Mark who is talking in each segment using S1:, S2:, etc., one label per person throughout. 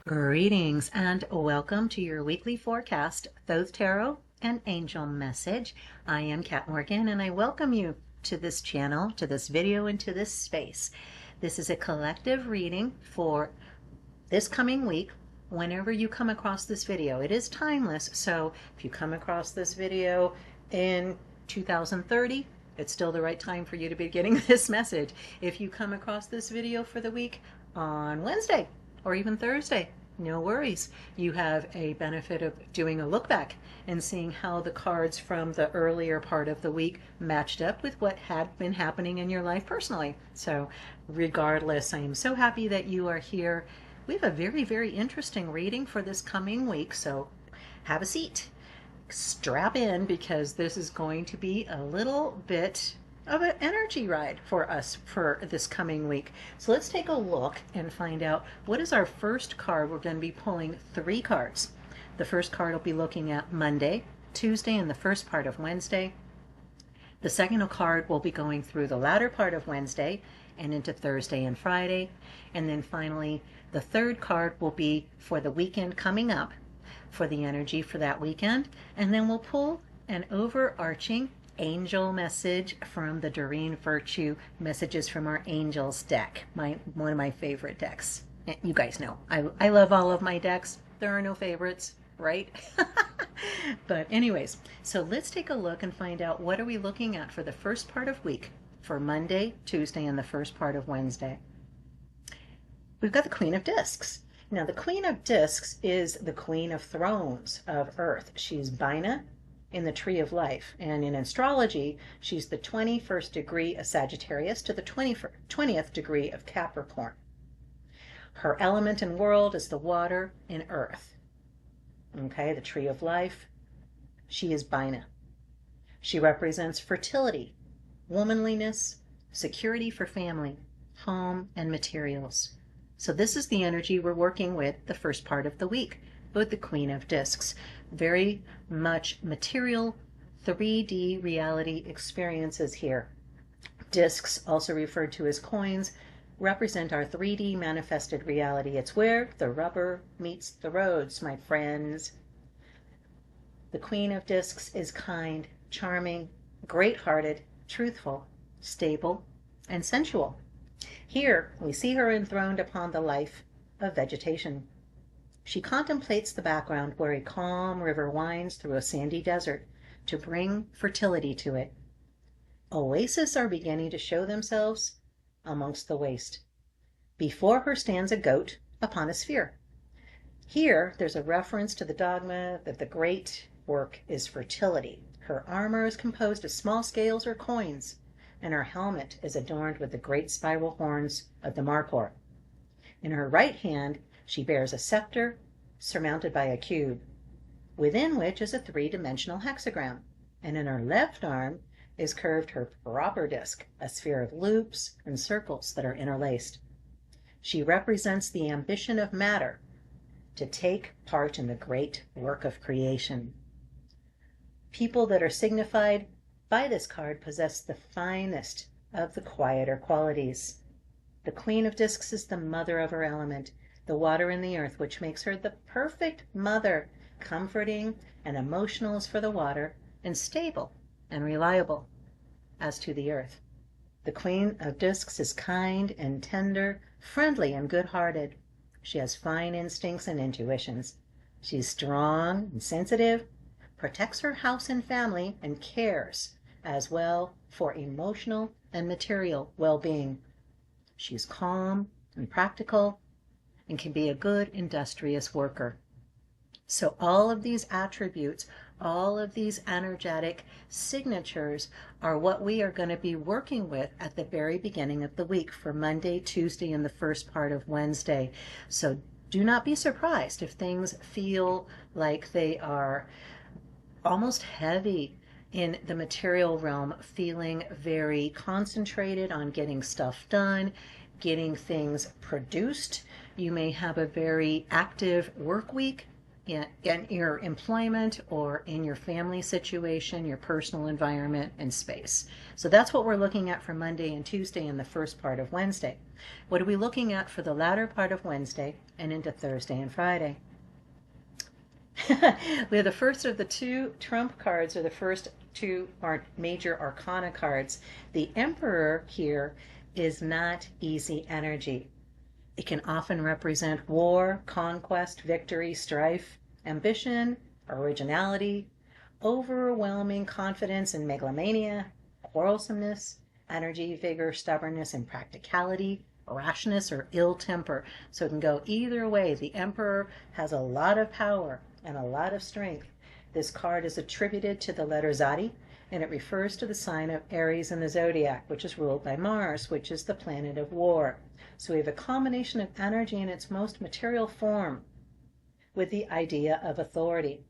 S1: Greetings and welcome to your weekly forecast, Thoth Tarot and Angel Message. I am Kat Morgan and I welcome you to this channel, to this video, and to this space. This is a collective reading for this coming week. Whenever you come across this video, it is timeless, so if you come across this video in 2030, it's still the right time for you to be getting this message. If you come across this video for the week on Wednesday or even Thursday, no worries. You have a benefit of doing a look back and seeing how the cards from the earlier part of the week matched up with what had been happening in your life personally. So regardless, I am so happy that you are here. We have a very, very interesting reading for this coming week, so have a seat. Strap in, because this is going to be a little bit of an energy ride for us for this coming week. So let's take a look and find out what is our first card. We're going to be pulling 3 cards. The first card will be looking at Monday, Tuesday, and the first part of Wednesday. The second card will be going through the latter part of Wednesday and into Thursday and Friday. And then finally, the third card will be for the weekend coming up, for the energy for that weekend. And then we'll pull an overarching angel message from the Doreen Virtue Messages from Our Angels deck, one of my favorite decks. You guys know I love all of my decks. There are no favorites, right? But anyways, so let's take a look and find out what are we looking at for the first part of week, for Monday, Tuesday, and the first part of Wednesday. We've got the Queen of Discs. Now the Queen of Discs is the Queen of Thrones of Earth. She's Bina in the Tree of Life, and in astrology she's the 21st degree of Sagittarius to the 20th degree of Capricorn. Her element and world is the water and earth. Okay, the Tree of Life, she is Bina. She represents fertility, womanliness, security for family, home, and materials. So this is the energy we're working with the first part of the week with the Queen of Discs. Very much material 3D reality experiences here. Discs, also referred to as coins, represent our 3D manifested reality. It's where the rubber meets the roads, my friends. The Queen of Discs is kind, charming, great-hearted, truthful, stable, and sensual. Here we see her enthroned upon the life of vegetation. She contemplates the background where a calm river winds through a sandy desert to bring fertility to it. Oases are beginning to show themselves amongst the waste. Before her stands a goat upon a sphere. Here there's a reference to the dogma that the great work is fertility. Her armor is composed of small scales or coins, and her helmet is adorned with the great spiral horns of the Markhor. In her right hand she bears a scepter surmounted by a cube, within which is a 3-dimensional hexagram, and in her left arm is curved her proper disc, a sphere of loops and circles that are interlaced. She represents the ambition of matter to take part in the great work of creation. People that are signified by this card possess the finest of the quieter qualities. The Queen of Discs is the mother of her element, the water and the earth, which makes her the perfect mother, comforting and emotional as for the water, and stable and reliable as to the earth. The Queen of Discs is kind and tender, friendly and good-hearted. She has fine instincts and intuitions. She's strong and sensitive, protects her house and family, and cares as well for emotional and material well-being. She's calm and practical and can be a good industrious worker. So all of these attributes, all of these energetic signatures are what we are going to be working with at the very beginning of the week for Monday, Tuesday, and the first part of Wednesday. So do not be surprised if things feel like they are almost heavy in the material realm, feeling very concentrated on getting stuff done, getting things produced. You may have a very active work week, in your employment or in your family situation, your personal environment and space. So that's what we're looking at for Monday and Tuesday and the first part of Wednesday. What are we looking at for the latter part of Wednesday and into Thursday and Friday? We have the first of the two trump cards, or the first two major arcana cards. The Emperor here is not easy energy. It can often represent war, conquest, victory, strife, ambition, originality, overwhelming confidence and megalomania, quarrelsomeness, energy, vigor, stubbornness, and practicality, rashness, or ill temper. So it can go either way. The Emperor has a lot of power and a lot of strength. This card is attributed to the letter Zadi, and it refers to the sign of Aries in the zodiac, which is ruled by Mars, which is the planet of war. So we have a combination of energy in its most material form with the idea of authority.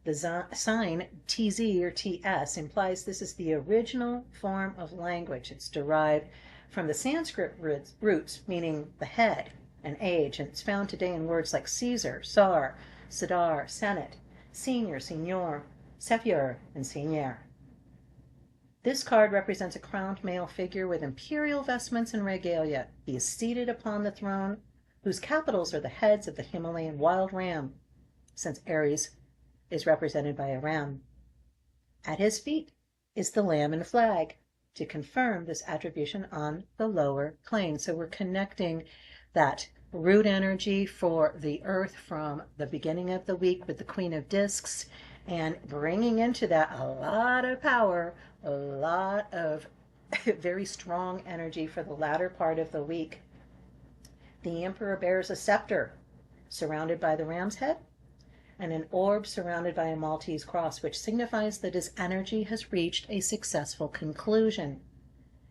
S1: The sign TZ or TS implies this is the original form of language. It's derived from the Sanskrit roots, meaning the head and age, and it's found today in words like Caesar, Tsar, Sadar, Senate, Senior, Signor, Sefior, and Seigneur. This card represents a crowned male figure with imperial vestments and regalia. He is seated upon the throne, whose capitals are the heads of the Himalayan wild ram, since Aries is represented by a ram. At his feet is the lamb and flag, to confirm this attribution on the lower plane. So we're connecting that root energy for the earth from the beginning of the week with the Queen of Discs, and bringing into that a lot of power, a lot of very strong energy for the latter part of the week. The Emperor bears a scepter surrounded by the ram's head and an orb surrounded by a Maltese cross, which signifies that his energy has reached a successful conclusion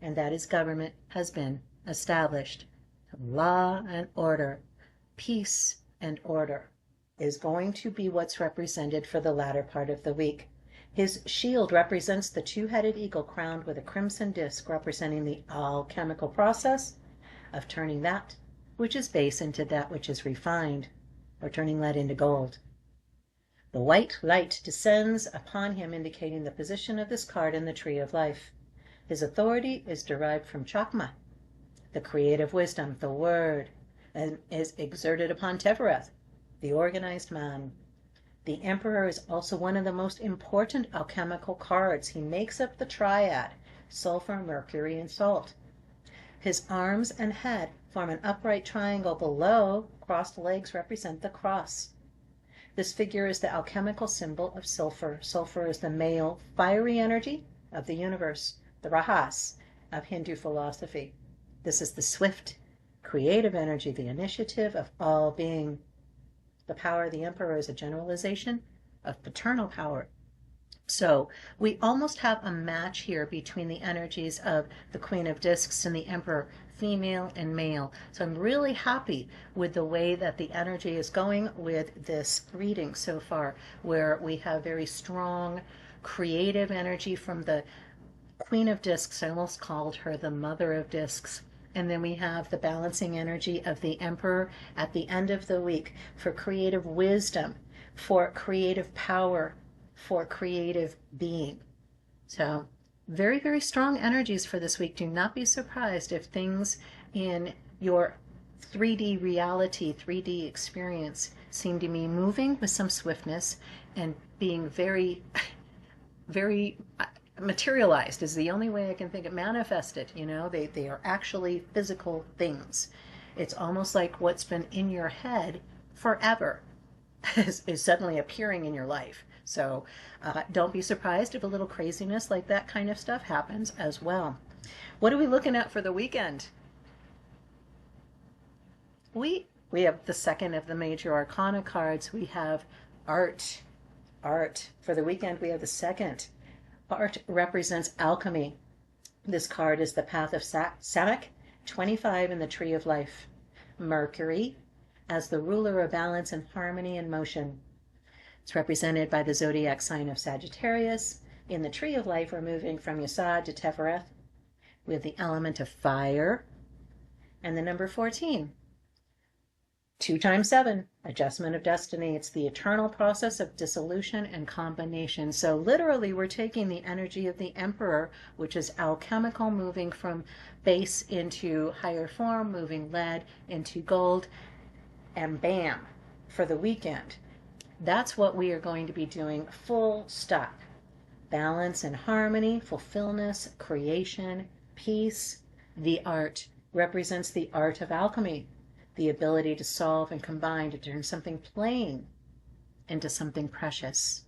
S1: and that his government has been established. Law and order, peace and order is going to be what's represented for the latter part of the week. His shield represents the two-headed eagle crowned with a crimson disc, representing the alchemical process of turning that which is base into that which is refined, or turning lead into gold. The white light descends upon him, indicating the position of this card in the tree of life. His authority is derived from Chakma, the creative wisdom, the word, and is exerted upon Tefereth, the organized man. The Emperor is also one of the most important alchemical cards. He makes up the triad, sulfur, mercury, and salt. His arms and head form an upright triangle. Below, crossed legs represent the cross. This figure is the alchemical symbol of sulfur. Sulfur is the male fiery energy of the universe, the Rahas of Hindu philosophy. This is the swift, creative energy, the initiative of all being. The power of the Emperor is a generalization of paternal power. So we almost have a match here between the energies of the Queen of Discs and the Emperor, female and male. So I'm really happy with the way that the energy is going with this reading so far, where we have very strong creative energy from the Queen of Discs. I almost called her the Mother of Discs. And then we have the balancing energy of the Emperor at the end of the week for creative wisdom, for creative power, for creative being. So very, very strong energies for this week. Do not be surprised if things in your 3D reality, 3D experience seem to be moving with some swiftness and being very, very materialized is the only way I can think of. Manifested, you know, they are actually physical things. It's almost like what's been in your head forever is suddenly appearing in your life. So don't be surprised if a little craziness like that kind of stuff happens as well. What are we looking at for the weekend? We have the second of the major arcana cards. We have art. For the weekend, we have the second. Art represents alchemy. This card is the path of Samak, 25 in the tree of life. Mercury as the ruler of balance and harmony and motion. It's represented by the zodiac sign of Sagittarius. In the tree of life, we're moving from Yesod to Tefereth. We have the element of fire and the number 14. 2 times 7, adjustment of destiny. It's the eternal process of dissolution and combination. So literally, we're taking the energy of the emperor, which is alchemical, moving from base into higher form, moving lead into gold, and bam, for the weekend. That's what we are going to be doing, full stop. Balance and harmony, fulfillment, creation, peace. The art represents the art of alchemy, the ability to solve and combine to turn something plain into something precious.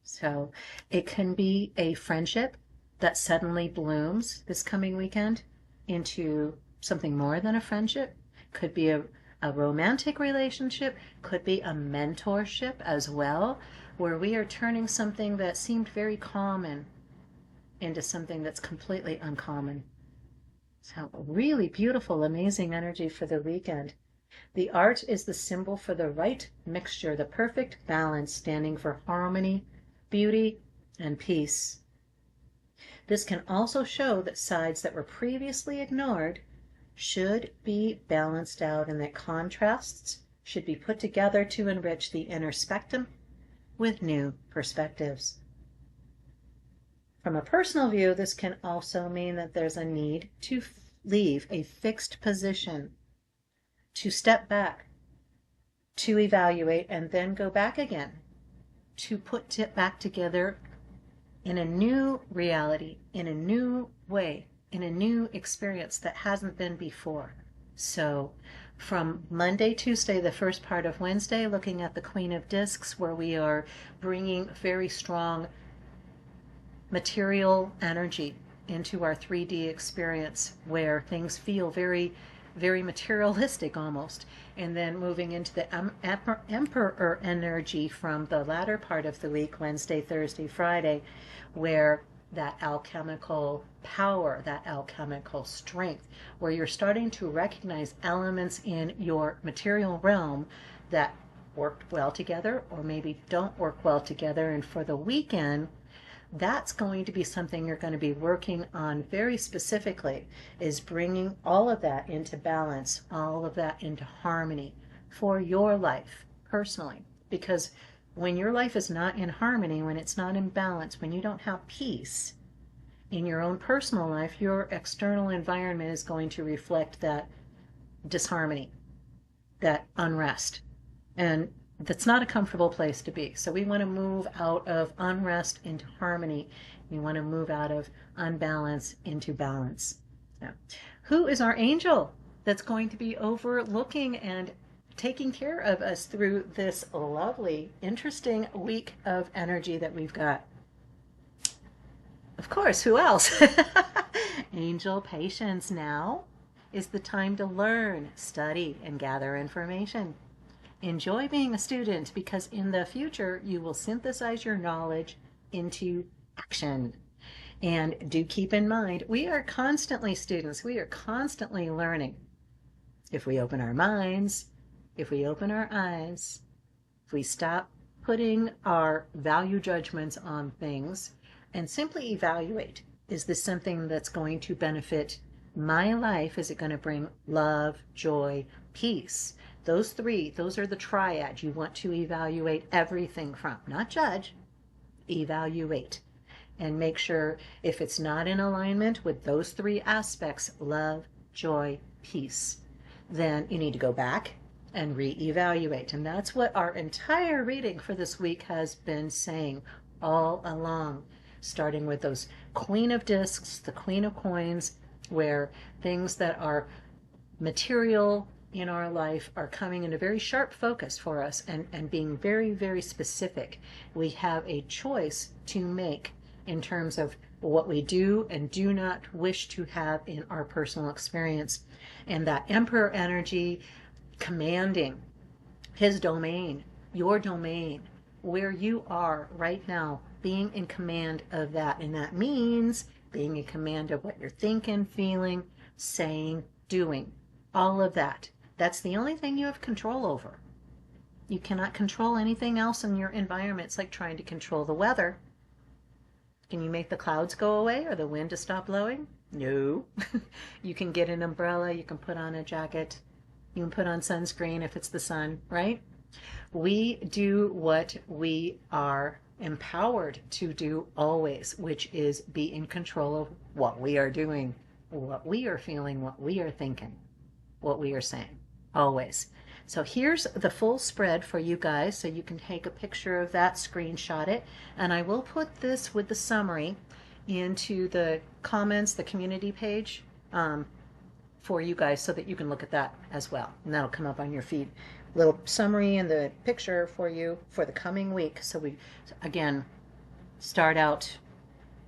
S1: So it can be a friendship that suddenly blooms this coming weekend into something more than a friendship. Could be a romantic relationship, could be a mentorship as well, where we are turning something that seemed very common into something that's completely uncommon. So really beautiful, amazing energy for the weekend. The art is the symbol for the right mixture, the perfect balance, standing for harmony, beauty, and peace. This can also show that sides that were previously ignored should be balanced out, and that contrasts should be put together to enrich the inner spectrum with new perspectives. From a personal view, this can also mean that there's a need to leave a fixed position, to step back, to evaluate, and then go back again, to put it back together in a new reality, in a new way, in a new experience that hasn't been before. So from Monday, Tuesday, the first part of Wednesday, looking at the Queen of Discs, where we are bringing very strong material energy into our 3D experience, where things feel very, very materialistic almost. And then moving into the Emperor energy from the latter part of the week, Wednesday, Thursday, Friday, where that alchemical power, that alchemical strength, where you're starting to recognize elements in your material realm that worked well together or maybe don't work well together. And for the weekend, that's going to be something you're going to be working on very specifically, is bringing all of that into balance, all of that into harmony for your life personally. Because when your life is not in harmony, when it's not in balance, when you don't have peace in your own personal life, your external environment is going to reflect that disharmony, that unrest. And that's not a comfortable place to be. So we want to move out of unrest into harmony. We want to move out of unbalance into balance. So, who is our angel that's going to be overlooking and taking care of us through this lovely, interesting week of energy that we've got? Of course, who else? Angel Patience. Now is the time to learn, study, and gather information. Enjoy being a student, because in the future you will synthesize your knowledge into action. And do keep in mind, we are constantly students. We are constantly learning. If we open our minds, if we open our eyes, if we stop putting our value judgments on things and simply evaluate, is this something that's going to benefit my life? Is it going to bring love, joy, peace? Those three, those are the triad you want to evaluate everything from. Not judge, evaluate. And make sure if it's not in alignment with those three aspects, love, joy, peace, then you need to go back and reevaluate. And that's what our entire reading for this week has been saying all along, starting with those Queen of Discs, the Queen of Coins, where things that are material in our life are coming into very sharp focus for us, and being very, very specific. We have a choice to make in terms of what we do and do not wish to have in our personal experience. And that Emperor energy commanding his domain, your domain, where you are right now, being in command of that. And that means being in command of what you're thinking, feeling, saying, doing, all of that. That's the only thing you have control over. You cannot control anything else in your environment. It's like trying to control the weather. Can you make the clouds go away or the wind to stop blowing? No. You can get an umbrella, you can put on a jacket, You can put on sunscreen if it's the sun, right? We do what we are empowered to do always, which is be in control of what we are doing, what we are feeling, what we are thinking, what we are saying, always. So here's the full spread for you guys, so you can take a picture of that, screenshot it, and I will put this with the summary into the comments, the community page, for you guys, so that you can look at that as well, and that'll come up on your feed. Little summary and the picture for you for the coming week. So we, again, start out,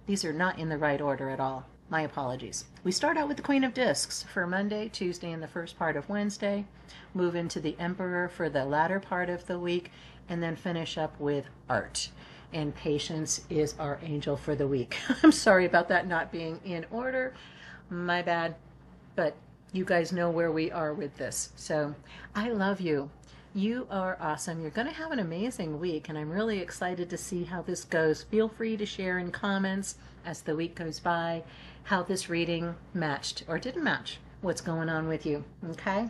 S1: these are not in the right order at all. My apologies. We start out with the Queen of Discs for Monday, Tuesday, and the first part of Wednesday. Move into the Emperor for the latter part of the week, and then finish up with Art. And Patience is our angel for the week. I'm sorry about that not being in order. My bad. But you guys know where we are with this. So I love you. You are awesome. You're going to have an amazing week, and I'm really excited to see how this goes. Feel free to share in comments as the week goes by how this reading matched or didn't match what's going on with you. Okay?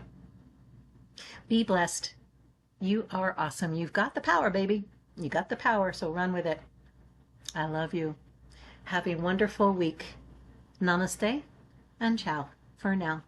S1: Be blessed. You are awesome. You've got the power, baby. You got the power, so run with it. I love you. Have a wonderful week. Namaste and ciao for now.